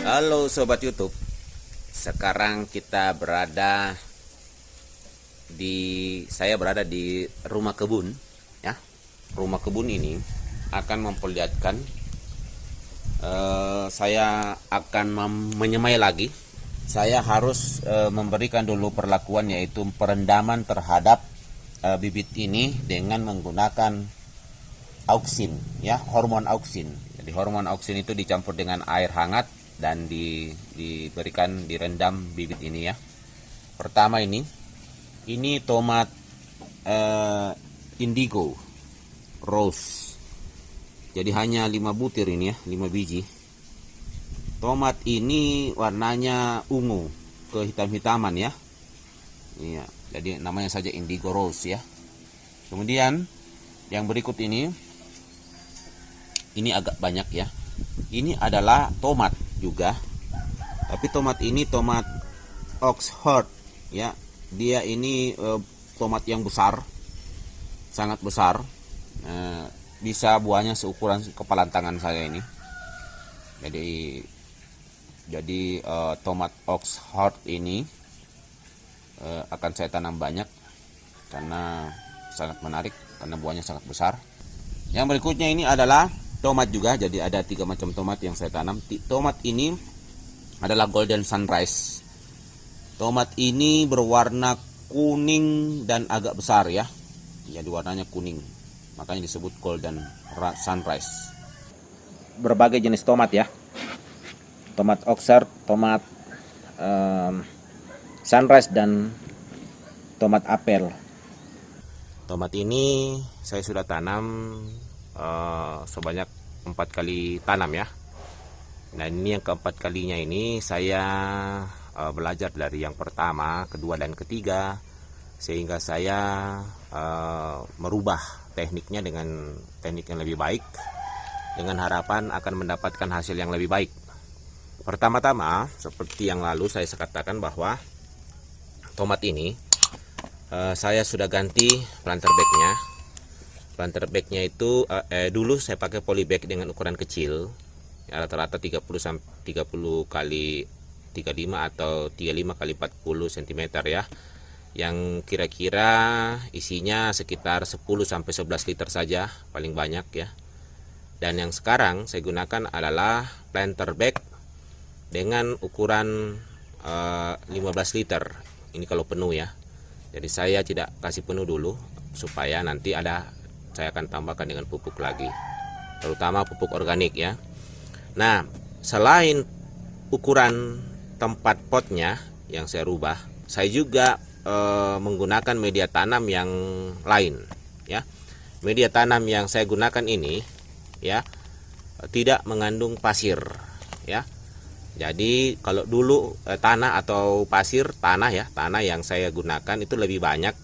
Halo Sobat YouTube. Sekarang saya berada di rumah kebun ya. Rumah kebun ini akan memperlihatkan saya akan menyemai lagi. Saya harus memberikan dulu perlakuan, yaitu perendaman terhadap bibit ini dengan menggunakan auksin ya, hormon auksin. Jadi hormon auksin itu dicampur dengan air hangat dan direndam bibit ini ya. Pertama ini tomat indigo rose. Jadi hanya 5 butir ini ya, 5 biji. Tomat ini warnanya ungu kehitam-hitaman ya. Iya, jadi namanya saja indigo rose ya. Kemudian yang berikut ini agak banyak ya. Ini adalah tomat juga, tapi tomat ini tomat Oxford ya. Dia ini tomat yang besar, sangat besar, bisa buahnya seukuran kepala tangan saya ini. Jadi tomat Oxford ini akan saya tanam banyak karena sangat menarik, karena buahnya sangat besar. Yang berikutnya ini adalah tomat juga. Jadi ada 3 macam tomat yang saya tanam. Tomat ini adalah Golden Sunrise. Tomat ini berwarna kuning dan agak besar ya. Jadi warnanya kuning, makanya disebut Golden Sunrise. Berbagai jenis tomat ya. Tomat Oxford, tomat Sunrise, dan tomat apel. Tomat ini saya sudah tanam sebanyak 4 kali tanam ya. Nah, ini yang keempat kalinya ini saya belajar dari yang pertama, kedua, dan ketiga, sehingga saya merubah tekniknya dengan teknik yang lebih baik, dengan harapan akan mendapatkan hasil yang lebih baik. Pertama-tama, seperti yang lalu saya katakan bahwa tomat ini saya sudah ganti planter bagnya. Planter bagnya itu dulu saya pakai polybag dengan ukuran kecil ya, rata-rata 30 kali 35 atau 35 kali 40 cm ya, yang kira-kira isinya sekitar 10 sampai 11 liter saja paling banyak ya. Dan yang sekarang saya gunakan adalah planter bag dengan ukuran 15 liter. Ini kalau penuh ya. Jadi saya tidak kasih penuh dulu, supaya nanti saya akan tambahkan dengan pupuk lagi, terutama pupuk organik ya. Nah, selain ukuran tempat potnya yang saya rubah, saya juga menggunakan media tanam yang lain ya. Media tanam yang saya gunakan ini ya tidak mengandung pasir ya. Jadi kalau dulu tanah atau pasir, tanah yang saya gunakan itu lebih banyak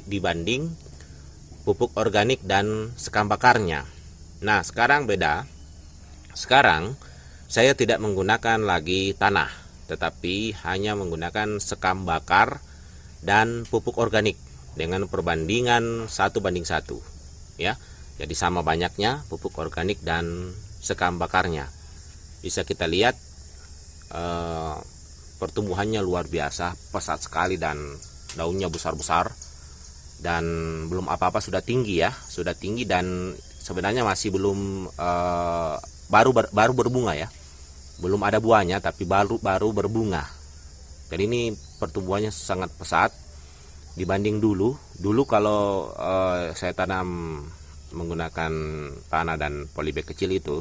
dibanding pupuk organik dan sekam bakarnya. Nah, sekarang beda. Sekarang saya tidak menggunakan lagi tanah, tetapi hanya menggunakan sekam bakar dan pupuk organik dengan perbandingan 1:1 ya. Jadi sama banyaknya pupuk organik dan sekam bakarnya. Bisa kita lihat pertumbuhannya luar biasa, pesat sekali, dan daunnya besar-besar, dan belum apa-apa sudah tinggi ya, sudah tinggi, dan sebenarnya masih belum baru berbunga ya, belum ada buahnya, tapi baru berbunga. Jadi ini pertumbuhannya sangat pesat dibanding dulu kalau saya tanam menggunakan tanah dan polybag kecil itu,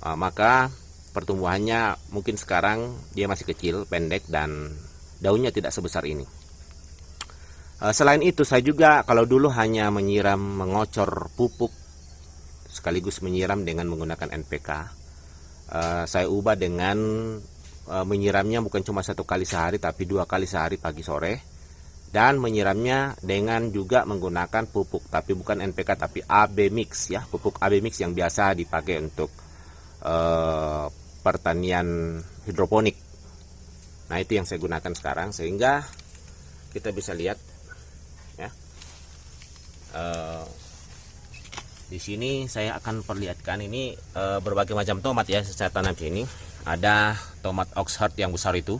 maka pertumbuhannya mungkin sekarang dia masih kecil, pendek, dan daunnya tidak sebesar ini. Selain itu, saya juga kalau dulu hanya mengocor pupuk sekaligus menyiram dengan menggunakan NPK, saya ubah dengan menyiramnya bukan cuma 1 kali sehari, tapi 2 kali sehari, pagi sore, dan menyiramnya dengan juga menggunakan pupuk, tapi bukan NPK tapi AB mix ya, pupuk AB mix yang biasa dipakai untuk pertanian hidroponik. Nah, itu yang saya gunakan sekarang, sehingga kita bisa lihat ya, Di sini saya akan perlihatkan ini berbagai macam tomat ya saya tanam di sini. Ada tomat Oxford yang besar itu,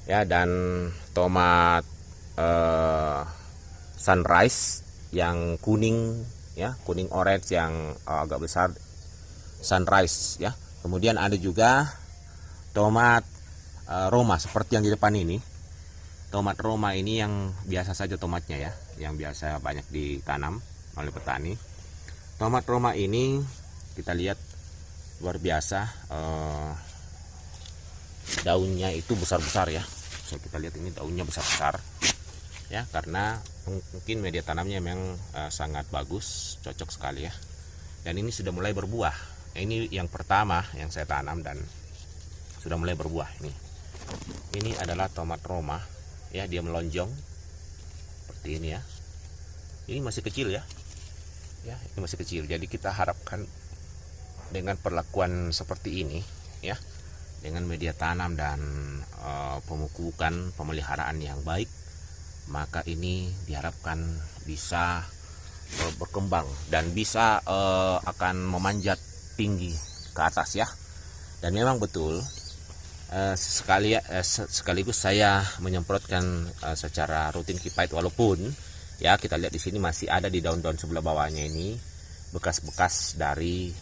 ya, dan tomat Sunrise yang kuning, ya, kuning orange yang agak besar, Sunrise ya. Kemudian ada juga tomat Roma seperti yang di depan ini. Tomat Roma ini yang biasa saja tomatnya ya, yang biasa banyak ditanam oleh petani. Tomat Roma ini kita lihat luar biasa, daunnya itu besar-besar ya. So, kita lihat ini daunnya besar-besar ya, karena mungkin media tanamnya memang sangat bagus, cocok sekali ya. Dan ini sudah mulai berbuah. Ini yang pertama yang saya tanam dan sudah mulai berbuah. Ini adalah tomat Roma ya, dia melonjong seperti ini ya. Ini masih kecil ya. Ya, ini masih kecil. Jadi kita harapkan dengan perlakuan seperti ini ya, dengan media tanam dan pemupukan, pemeliharaan yang baik, maka ini diharapkan bisa berkembang dan bisa akan memanjat tinggi ke atas ya. Dan memang betul, sekaligus saya menyemprotkan secara rutin Kipite, walaupun ya kita lihat di sini masih ada di daun-daun sebelah bawahnya ini bekas-bekas dari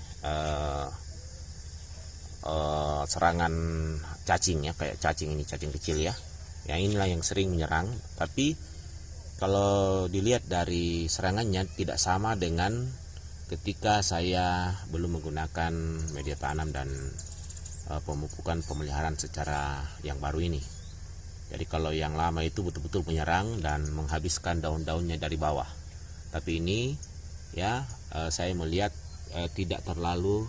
serangan cacing ya, kayak cacing ini, cacing kecil ya. Yang inilah yang sering menyerang, tapi kalau dilihat dari serangannya tidak sama dengan ketika saya belum menggunakan media tanam dan pemupukan pemeliharaan secara yang baru ini. Jadi kalau yang lama itu betul-betul menyerang dan menghabiskan daun-daunnya dari bawah. Tapi ini ya saya melihat tidak terlalu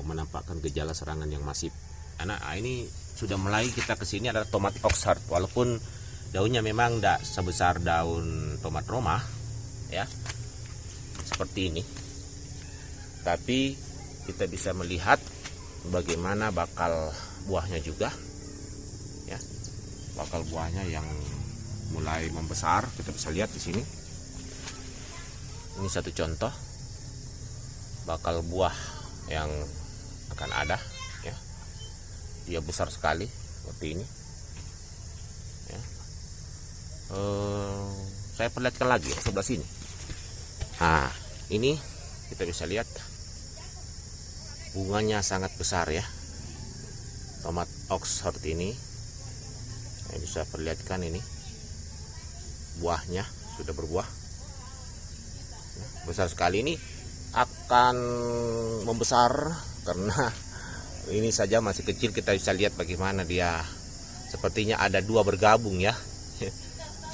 menampakkan gejala serangan yang masif. Karena ini sudah mulai kita kesini adalah tomat Oxford, walaupun daunnya memang tidak sebesar daun tomat Roma ya, seperti ini. Tapi kita bisa melihat bagaimana bakal buahnya juga ya, bakal buahnya yang mulai membesar. Kita bisa lihat di sini. Ini satu contoh bakal buah yang akan ada ya. Dia besar sekali seperti ini ya. Saya perlihatkan lagi ya, sebelah sini. Nah, ini kita bisa lihat bunganya sangat besar ya, tomat Oxford ini. Saya bisa perlihatkan ini buahnya sudah berbuah ya, besar sekali. Ini akan membesar karena ini saja masih kecil. Kita bisa lihat bagaimana dia sepertinya ada dua bergabung ya,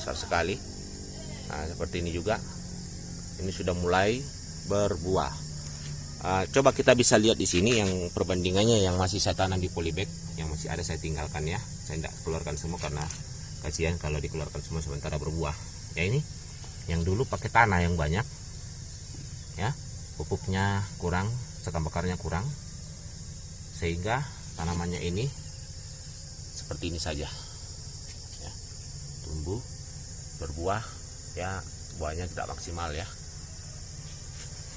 besar sekali. Nah, seperti ini juga, ini sudah mulai berbuah. Coba kita bisa lihat di sini yang perbandingannya yang masih saya tanam di polybag, yang masih ada saya tinggalkan ya. Saya tidak keluarkan semua karena kasihan kalau dikeluarkan semua sementara berbuah. Ya, ini yang dulu pakai tanah yang banyak ya, pupuknya kurang, sekam bakarnya kurang, sehingga tanamannya ini seperti ini saja ya, tumbuh berbuah ya, buahnya tidak maksimal ya,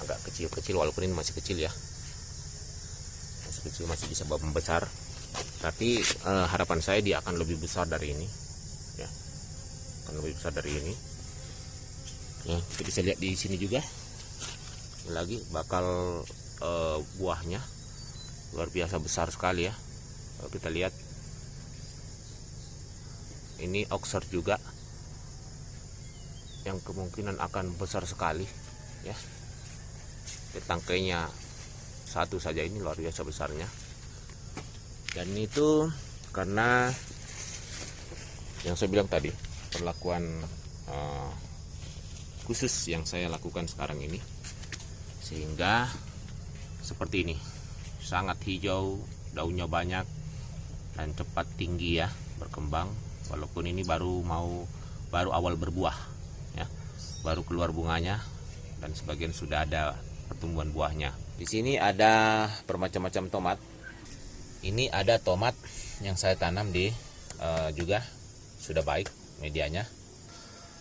agak kecil-kecil, walaupun ini masih kecil ya, masih kecil, masih bisa membesar. Tapi harapan saya dia akan lebih besar dari ini ya, akan lebih besar dari ini ya. Kita bisa lihat di sini juga lagi bakal buahnya luar biasa besar sekali ya. Kalau kita lihat ini Oxford juga yang kemungkinan akan besar sekali ya. Tangkainya satu saja ini luar biasa besarnya. Dan itu karena yang saya bilang tadi, perlakuan khusus yang saya lakukan sekarang ini, sehingga seperti ini, sangat hijau, daunnya banyak dan cepat tinggi ya, berkembang. Walaupun ini baru awal berbuah ya, baru keluar bunganya dan sebagian sudah ada pertumbuhan buahnya. Di sini ada bermacam-macam tomat. Ini ada tomat yang saya tanam di juga sudah baik medianya,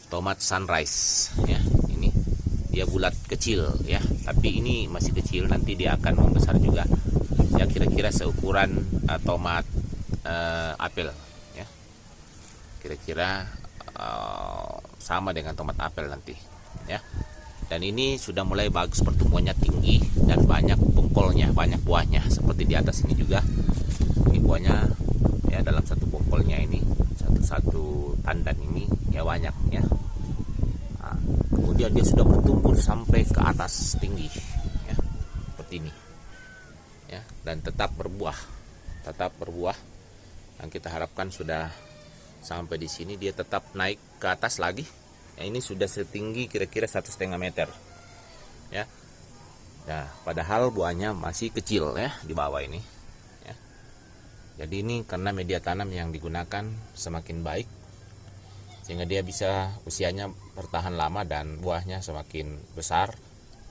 tomat Sunrise ya. Ini dia bulat kecil ya, tapi ini masih kecil, nanti dia akan membesar juga ya, kira-kira seukuran tomat apel ya, kira-kira sama dengan tomat apel nanti ya. Dan ini sudah mulai bagus, pertumbuhannya tinggi dan banyak bongkolnya, banyak buahnya seperti di atas ini juga. Ini buahnya ya, dalam satu bongkolnya ini, satu tandan ini ya banyak ya. Nah, kemudian dia sudah bertumbuh sampai ke atas tinggi ya, seperti ini ya, dan tetap berbuah, dan kita harapkan sudah sampai di sini dia tetap naik ke atas lagi ya. Ini sudah setinggi kira-kira 1,5 meter ya. Nah, padahal buahnya masih kecil ya di bawah ini ya. Jadi ini karena media tanam yang digunakan semakin baik, sehingga dia bisa usianya bertahan lama dan buahnya semakin besar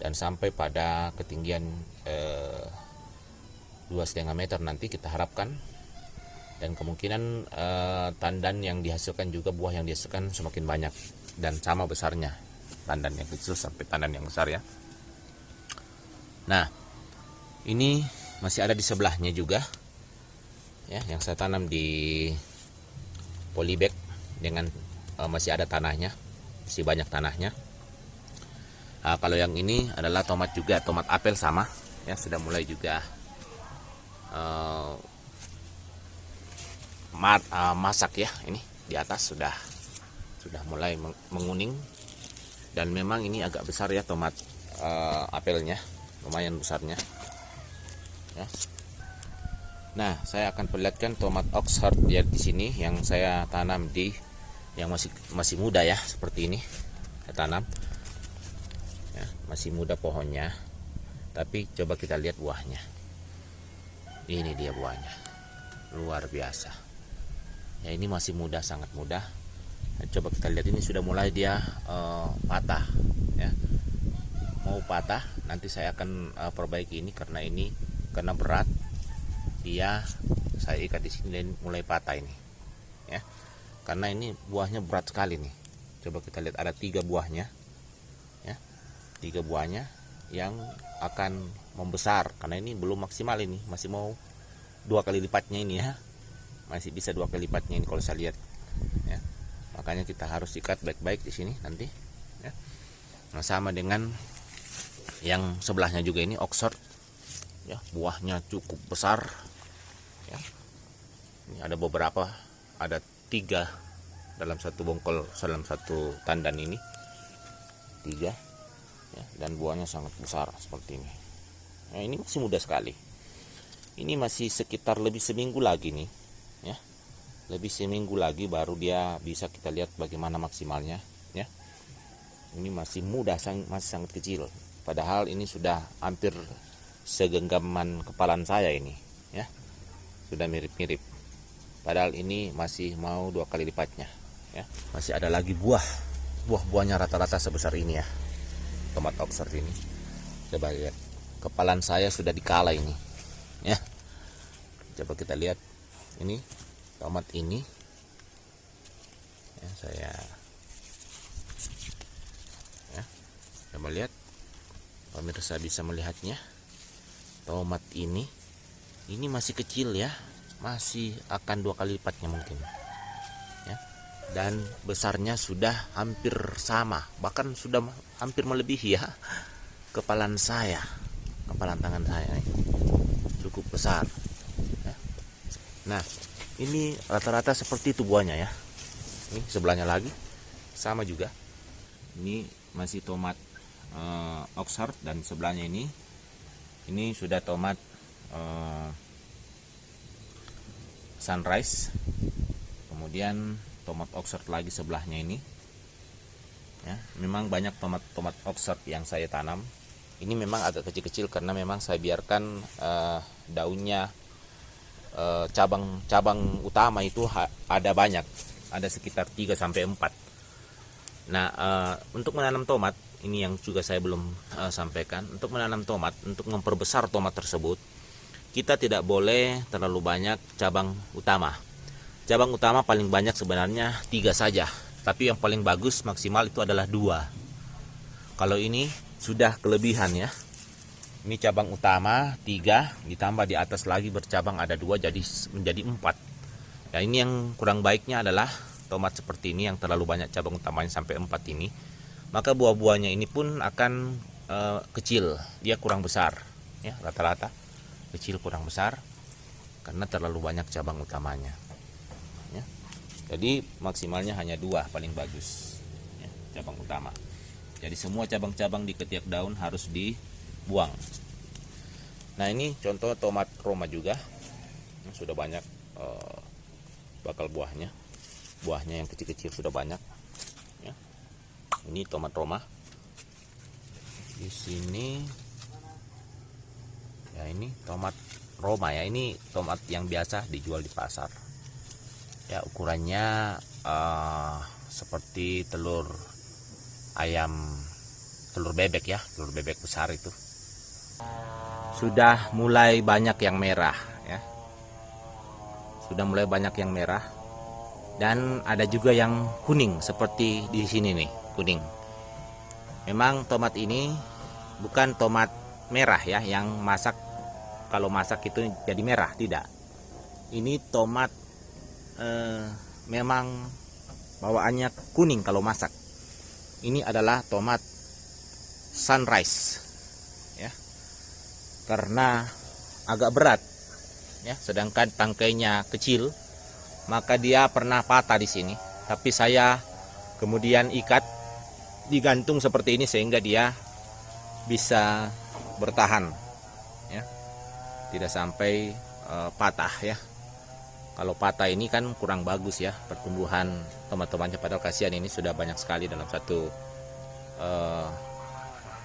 dan sampai pada ketinggian 2,5 meter nanti kita harapkan. Dan kemungkinan tandan yang dihasilkan juga, buah yang dihasilkan semakin banyak dan sama besarnya tandan yang kecil sampai tandan yang besar ya. Nah, ini masih ada di sebelahnya juga ya, yang saya tanam di polybag dengan masih ada tanahnya, masih banyak tanahnya. Kalau yang ini adalah tomat juga, tomat apel sama ya, sudah mulai juga masak ya. Ini di atas sudah mulai menguning, dan memang ini agak besar ya tomat apelnya, lumayan besarnya ya. Nah, saya akan perlihatkan tomat Oxford ya di sini yang saya tanam di, yang masih muda ya, seperti ini saya tanam ya, masih muda pohonnya, tapi coba kita lihat buahnya. Ini dia buahnya, luar biasa ya. Ini masih muda, sangat muda. Nah, coba kita lihat, ini sudah mulai dia patah ya, mau patah. Nanti saya akan perbaiki ini karena berat, dia saya ikat di sini dan mulai patah ini ya, karena ini buahnya berat sekali nih. Coba kita lihat, ada 3 buahnya ya, 3 buahnya yang akan membesar, karena ini belum maksimal, ini masih mau 2 kali lipatnya ini ya, masih bisa 2 kali lipatnya ini kalau saya lihat ya. Makanya kita harus ikat baik-baik di sini nanti ya. Nah, sama dengan yang sebelahnya juga, ini Oxford ya, buahnya cukup besar ya. Ini ada beberapa, ada 3 dalam satu bongkol, dalam satu tandan ini 3 ya, dan buahnya sangat besar seperti ini. Nah, ini masih muda sekali. Ini masih sekitar lebih seminggu lagi nih ya, lebih seminggu lagi baru dia bisa kita lihat bagaimana maksimalnya ya. Ini masih muda, masih sangat kecil, padahal ini sudah hampir segenggaman kepalan saya ini ya, sudah mirip-mirip, padahal ini masih mau 2 kali lipatnya ya. Masih ada lagi buahnya rata-rata sebesar ini ya, tomat Oxford ini. Coba lihat, kepalan saya sudah dikala ini ya. Coba kita lihat, ini tomat ini ya, saya ya, coba lihat, pemirsa bisa melihatnya. Tomat ini masih kecil ya, masih akan 2 kali lipatnya mungkin ya, dan besarnya sudah hampir sama, bahkan sudah hampir melebihi ya kepalan saya, kepalan tangan saya ini cukup besar ya. Nah, ini rata-rata seperti itu buahnya ya. Ini sebelahnya lagi sama juga, ini masih tomat Oxford, dan sebelahnya ini sudah tomat Sunrise. Kemudian tomat Oxford lagi sebelahnya ini ya. Memang banyak tomat Oxford yang saya tanam. Ini memang agak kecil-kecil karena memang saya biarkan daunnya, cabang utama itu ada banyak, ada sekitar 3-4. Nah, untuk menanam tomat ini yang juga saya belum sampaikan. Untuk menanam tomat, untuk memperbesar tomat tersebut, kita tidak boleh terlalu banyak cabang utama. Cabang utama paling banyak sebenarnya 3 saja, tapi yang paling bagus maksimal itu adalah 2. Kalau ini sudah kelebihan ya. Ini cabang utama 3, ditambah di atas lagi bercabang ada 2, jadi menjadi 4. Ya, ini yang kurang baiknya adalah tomat seperti ini yang terlalu banyak cabang utamanya sampai 4 ini. Maka buah-buahnya ini pun akan kecil, dia kurang besar ya, rata-rata kecil kurang besar karena terlalu banyak cabang utamanya ya. Jadi maksimalnya hanya 2 paling bagus ya, cabang utama. Jadi semua cabang-cabang di ketiak daun harus dibuang. Nah, ini contoh tomat Roma juga sudah banyak bakal buahnya yang kecil-kecil sudah banyak ya. Ini tomat Roma. Di sini ya, ini tomat Roma ya, ini tomat yang biasa dijual di pasar ya. Ukurannya seperti telur ayam, telur bebek ya, telur bebek besar itu. Sudah mulai banyak yang merah ya, sudah mulai banyak yang merah, dan ada juga yang kuning seperti di sini nih, kuning. Memang tomat ini bukan tomat merah ya, yang masak, kalau masak itu jadi merah, tidak. Ini tomat memang bawaannya kuning kalau masak. Ini adalah tomat sunrise ya, karena agak berat ya, sedangkan tangkainya kecil, maka dia pernah patah di sini. Tapi saya kemudian ikat, digantung seperti ini sehingga dia bisa bertahan ya, tidak sampai patah ya. Kalau patah ini kan kurang bagus ya pertumbuhan tomat-tomatnya, padahal kasihan ini sudah banyak sekali dalam satu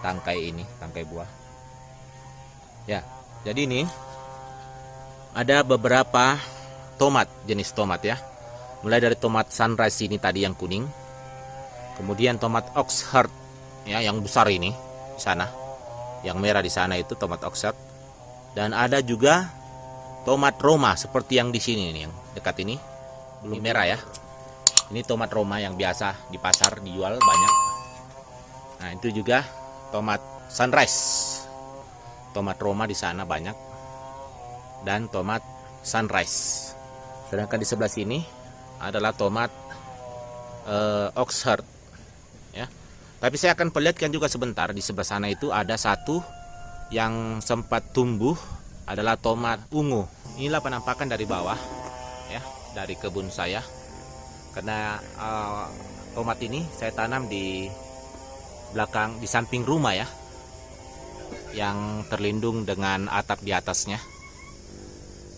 tangkai ini, tangkai buah ya. Jadi ini ada beberapa tomat, jenis tomat ya, mulai dari tomat sunrise ini tadi yang kuning, kemudian tomat Oxheart ya, yang besar ini di sana, yang merah di sana itu tomat Oxheart, dan ada juga tomat Roma seperti yang di sini nih, yang dekat ini belum merah ya. Ini tomat Roma yang biasa di pasar dijual banyak. Nah, itu juga tomat sunrise, tomat Roma di sana banyak, dan tomat sunrise. Sedangkan di sebelah sini adalah tomat Oxheart ya. Tapi saya akan perlihatkan juga sebentar, di sebelah sana itu ada satu yang sempat tumbuh, adalah tomat ungu. Inilah penampakan dari bawah ya, dari kebun saya. Karena tomat ini saya tanam di belakang, di samping rumah ya, yang terlindung dengan atap di atasnya.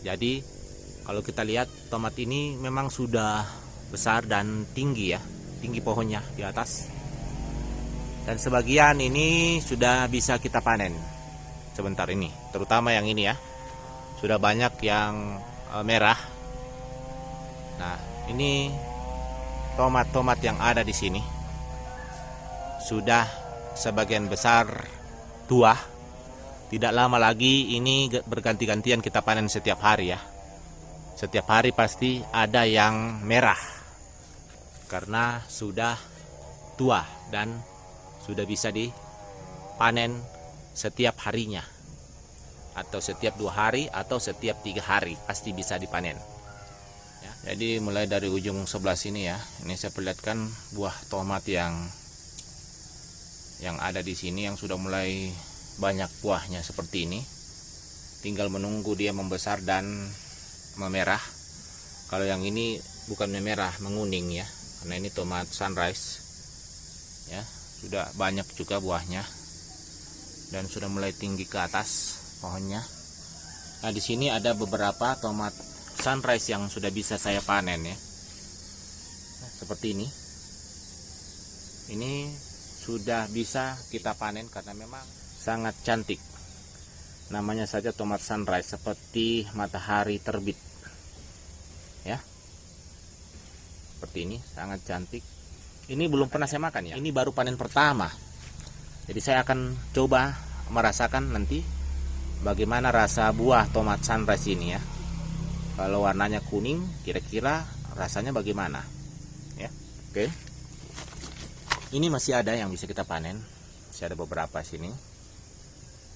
Jadi kalau kita lihat tomat ini memang sudah besar dan tinggi ya, tinggi pohonnya di atas. Dan sebagian ini sudah bisa kita panen sebentar ini, terutama yang ini ya, sudah banyak yang merah. Nah, ini tomat-tomat yang ada di sini sudah sebagian besar tua. Tidak lama lagi ini berganti-gantian kita panen setiap hari ya. Setiap hari pasti ada yang merah karena sudah tua dan sudah bisa dipanen setiap harinya, atau setiap 2 hari atau setiap 3 hari pasti bisa dipanen ya. Jadi mulai dari ujung sebelah sini ya, ini saya perlihatkan buah tomat yang ada di sini yang sudah mulai banyak buahnya seperti ini. Tinggal menunggu dia membesar dan memerah. Kalau yang ini bukan memerah, menguning ya, karena ini tomat sunrise ya, sudah banyak juga buahnya dan sudah mulai tinggi ke atas pohonnya. Nah, di sini ada beberapa tomat sunrise yang sudah bisa saya panen ya. Nah, seperti ini. Ini sudah bisa kita panen karena memang sangat cantik. Namanya saja tomat sunrise, seperti matahari terbit. Ya. Seperti ini, sangat cantik. Ini belum pernah saya makan ya. Ini baru panen pertama. Jadi saya akan coba merasakan nanti bagaimana rasa buah tomat sunrise ini ya. Kalau warnanya kuning, kira-kira rasanya bagaimana? Ya, oke. Ini masih ada yang bisa kita panen. masih ada beberapa sini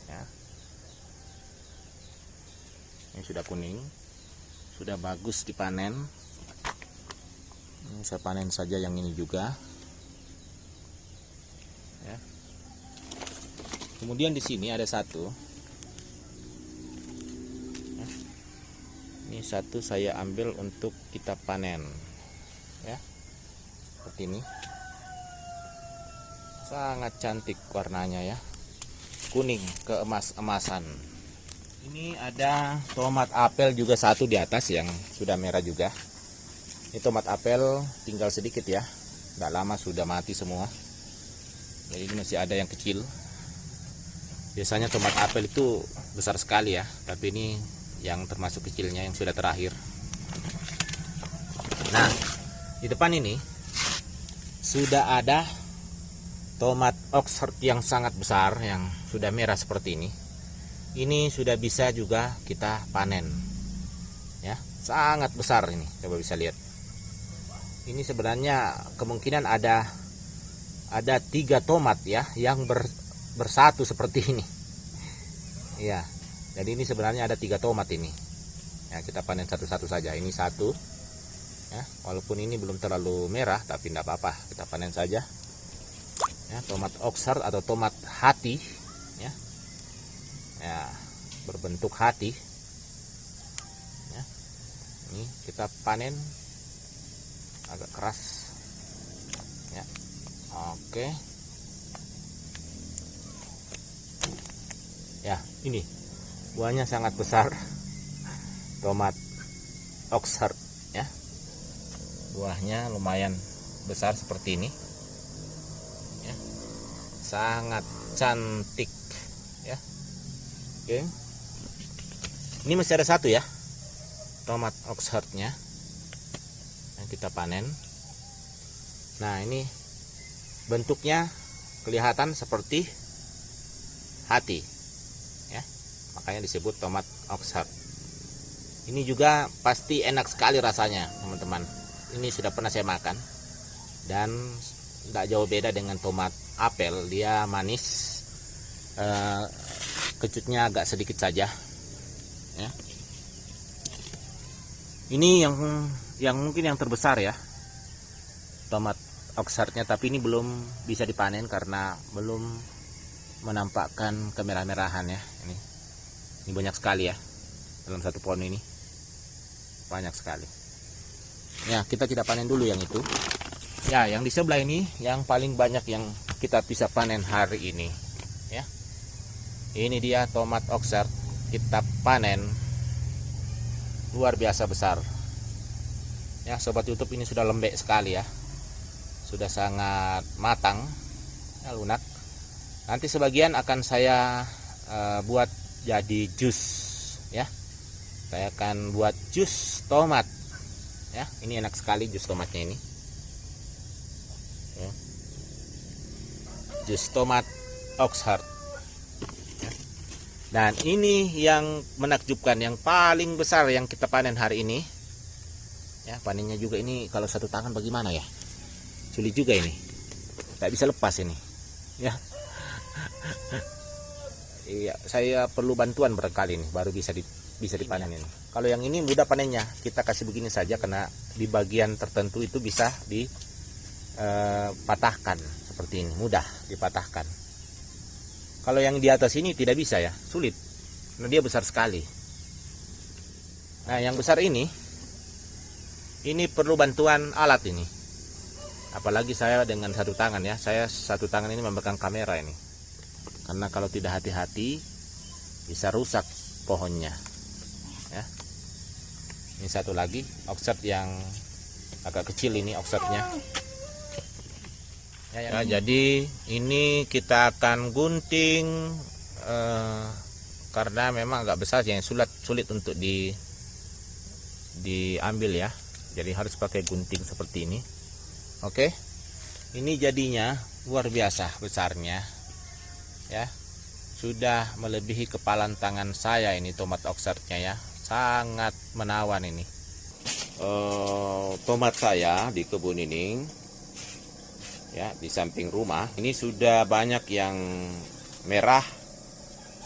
ya. Ini sudah kuning, sudah bagus dipanen. Ini saya panen saja yang ini juga ya. Kemudian di sini ada satu ya. Ini satu saya ambil untuk kita panen ya, seperti ini. Sangat cantik warnanya ya, kuning keemas-emasan. Ini ada tomat apel juga satu di atas yang sudah merah juga. Ini tomat apel tinggal sedikit ya, tidak lama sudah mati semua. Jadi ini masih ada yang kecil. Biasanya tomat apel itu besar sekali ya, tapi ini yang termasuk kecilnya yang sudah terakhir. Nah, di depan ini sudah ada tomat Oxford yang sangat besar yang sudah merah seperti ini. Ini sudah bisa juga kita panen ya, sangat besar ini, coba bisa lihat. Ini sebenarnya kemungkinan ada 3 tomat ya yang bersatu seperti ini ya. Jadi ini sebenarnya ada 3 tomat ini ya, kita panen satu-satu saja. Ini satu ya, walaupun ini belum terlalu merah tapi tidak apa-apa, kita panen saja ya. Tomat Oxford atau tomat hati ya, ya berbentuk hati ya. Ini kita panen agak keras ya. Oke ya, ini buahnya sangat besar, tomat Oxford ya. Buahnya lumayan besar seperti ini ya, sangat cantik ya. Oke, ini masih ada satu ya, tomat Oxfordnya yang kita panen. Nah, ini bentuknya kelihatan seperti hati ya, makanya disebut tomat Oxford. Ini juga pasti enak sekali rasanya teman-teman. Ini sudah pernah saya makan dan tidak jauh beda dengan tomat apel. Dia manis, kecutnya agak sedikit saja ya. Ini yang mungkin yang terbesar ya, tomat Oxfordnya, tapi ini belum bisa dipanen karena belum menampakkan kemerah-merahan ya. Ini banyak sekali ya, dalam satu pohon ini banyak sekali ya. Kita tidak panen dulu yang itu ya. Yang di sebelah ini yang paling banyak yang kita bisa panen hari ini ya. Ini dia tomat Oxford, kita panen luar biasa besar ya sobat YouTube. Ini sudah lembek sekali ya, sudah sangat matang ya, lunak. Nanti sebagian akan saya buat jadi jus ya. Saya akan buat jus tomat ya. Ini enak sekali jus tomatnya ini ya. Jus tomat Oxford. Dan ini yang menakjubkan, yang paling besar yang kita panen hari ini ya. Panennya juga ini kalau satu tangan bagaimana ya, sulit juga ini, tak bisa lepas ini ya. Iya, saya perlu bantuan barangkali ini baru bisa dipanen ini. Kalau yang ini mudah panennya, kita kasih begini saja karena di bagian tertentu itu bisa dipatahkan seperti ini, mudah dipatahkan. Kalau yang di atas ini tidak bisa ya, sulit. Nah, dia besar sekali. Nah, yang besar ini perlu bantuan alat ini. Apalagi saya dengan satu tangan ya. Saya satu tangan ini memegang kamera ini. Karena kalau tidak hati-hati bisa rusak pohonnya. Ya. Ini satu lagi Oxford yang agak kecil ini Oxfordnya. Ya, jadi ini kita akan gunting karena memang agak besar yang sulit untuk diambil ya. Jadi harus pakai gunting seperti ini. Oke. Ini jadinya luar biasa besarnya. Ya. Sudah melebihi kepalan tangan saya ini tomat Oxfordnya ya. Sangat menawan ini. Tomat saya di kebun ini ya di samping rumah. Ini sudah banyak yang merah,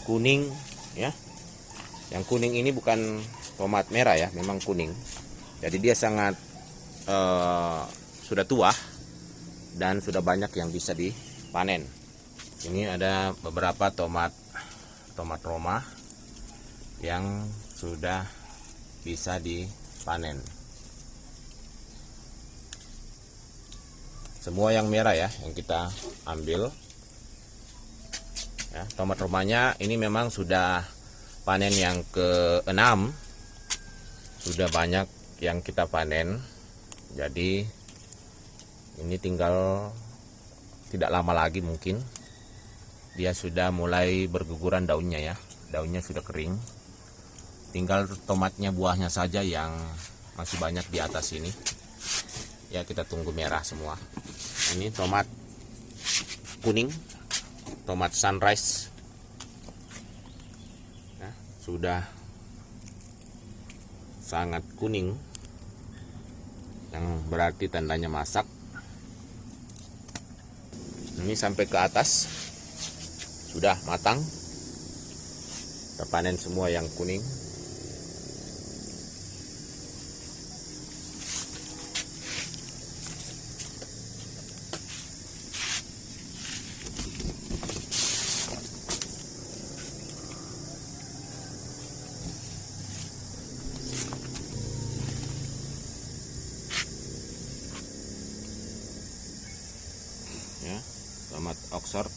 kuning ya. Yang kuning ini bukan tomat merah ya, memang kuning. Jadi dia sangat sudah tua dan sudah banyak yang bisa dipanen. Ini ada beberapa tomat Roma yang sudah bisa dipanen. Semua yang merah ya yang kita ambil. Ya, tomat Romanya ini memang sudah panen yang ke-6. Sudah banyak yang kita panen. Jadi ini tinggal tidak lama lagi mungkin dia sudah mulai berguguran daunnya ya. Daunnya sudah kering. Tinggal tomatnya, buahnya saja yang masih banyak di atas ini. Ya, kita tunggu merah semua. Ini tomat kuning, tomat sunrise. Nah, sudah sangat kuning, yang berarti tandanya masak. Ini sampai ke atas sudah matang. Kita panen semua yang kuning. Ya, tomat Oxford.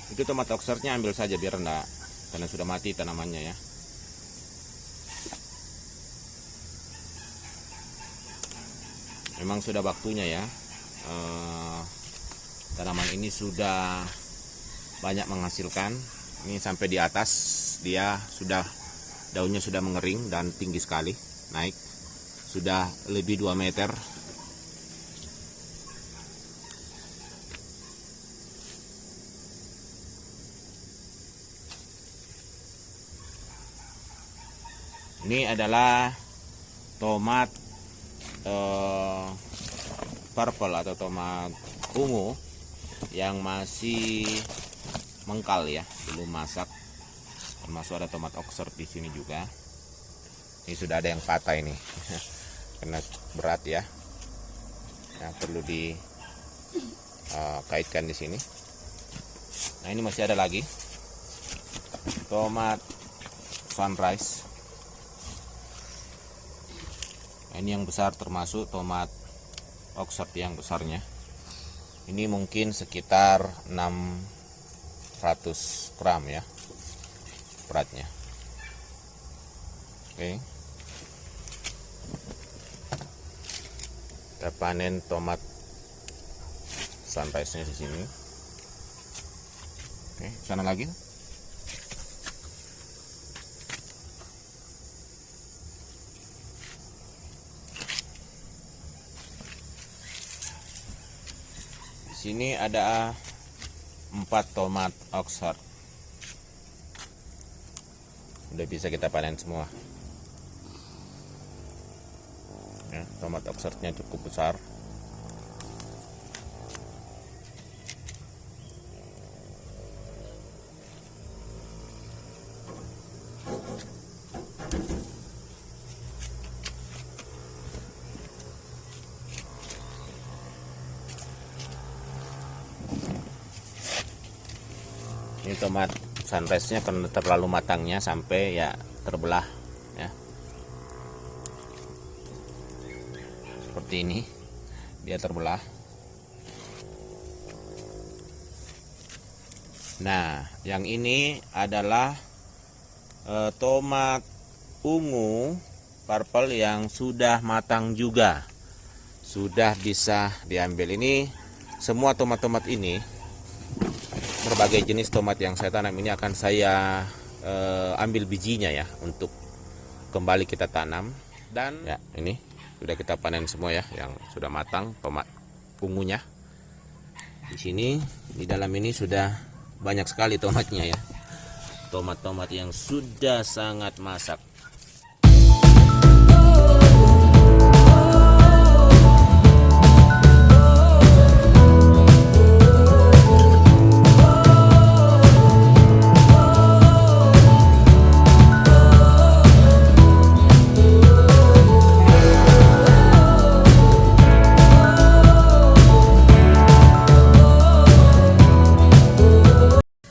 Itu tomat Oxfordnya ambil saja biar enggak, karena sudah mati tanamannya ya. Memang sudah waktunya ya. Tanaman ini sudah banyak menghasilkan. Ini sampai di atas dia sudah, daunnya sudah mengering dan tinggi sekali, naik sudah lebih 2 meter. Ini adalah tomat purple atau tomat ungu yang masih mengkal ya, belum masak. Termasuk ada tomat Oxford di sini juga. Ini sudah ada yang patah ini, karena berat ya. Nah, perlu dikaitkan di sini. Nah, ini masih ada lagi tomat sunrise. Ini yang besar, termasuk tomat Oxford yang besarnya. Ini mungkin sekitar 600 gram ya beratnya. Oke. Kita panen tomat sunrise-nya di sini. Oke, sana lagi. Sini ada 4 tomat Oxford. Udah bisa kita panen semua. Ya, tomat Oxfordnya cukup besar. Ini tomat sunrise-nya karena terlalu matangnya sampai ya terbelah ya. Seperti ini. Dia terbelah. Nah, yang ini adalah tomat ungu purple yang sudah matang juga. Sudah bisa diambil. Ini semua tomat-tomat ini, berbagai jenis tomat yang saya tanam ini akan saya ambil bijinya ya untuk kembali kita tanam. Dan ya, ini sudah kita panen semua ya yang sudah matang tomat ungunya. Di sini di dalam ini sudah banyak sekali tomatnya ya. Tomat-tomat yang sudah sangat masak.